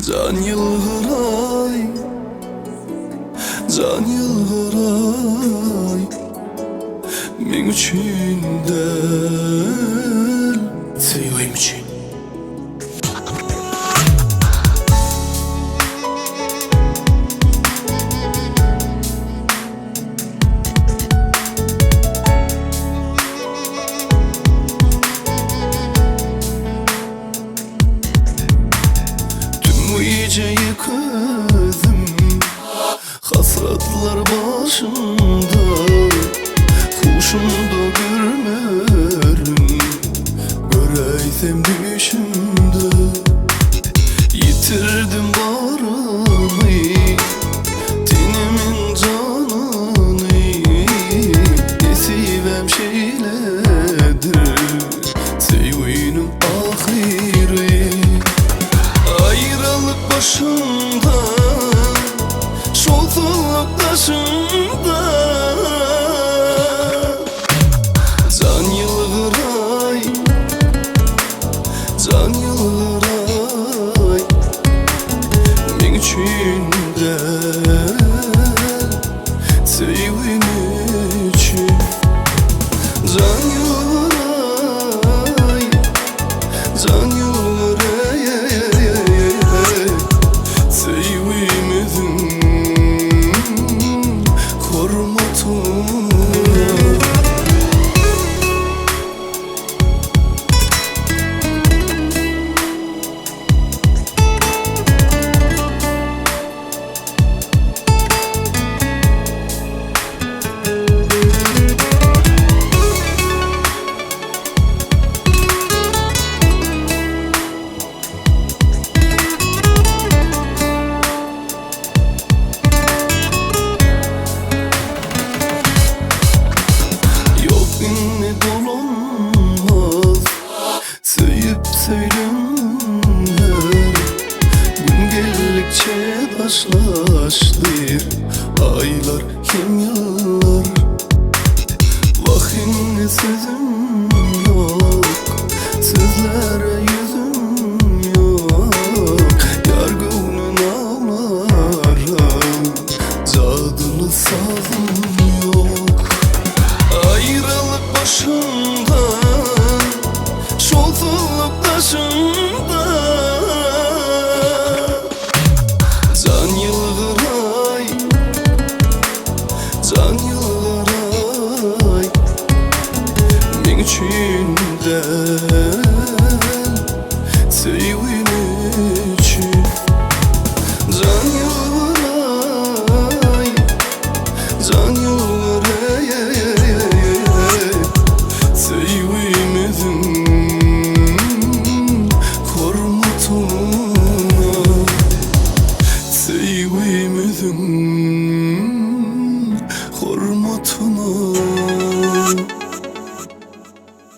Can Yılgıray, Can Yılgıray, men üçün del, sevgim için. İyice yıkıldım, hasretler başımda, kuşumda görmerim, göreysem düşümde. Yitirdim barımı, tenimin canını, esivem şeyledir, sevginin ahiri. Ayrılık başımda, şolsuluk taşımda. Can Yılgıray, Can Yılgıray, men üçün del, sevgim için. Can Yılgıray, Can Yılgıray, taşlaştır aylar, kim yıllar. Vahinli sözüm yok, sözlere yüzüm yok. Yargının ağlara, cadılı sazım yok. Ayrılık başımda, şolsuluk taşımda. Can Yılgıray, Can Yılgıray, men üçün del, sevgim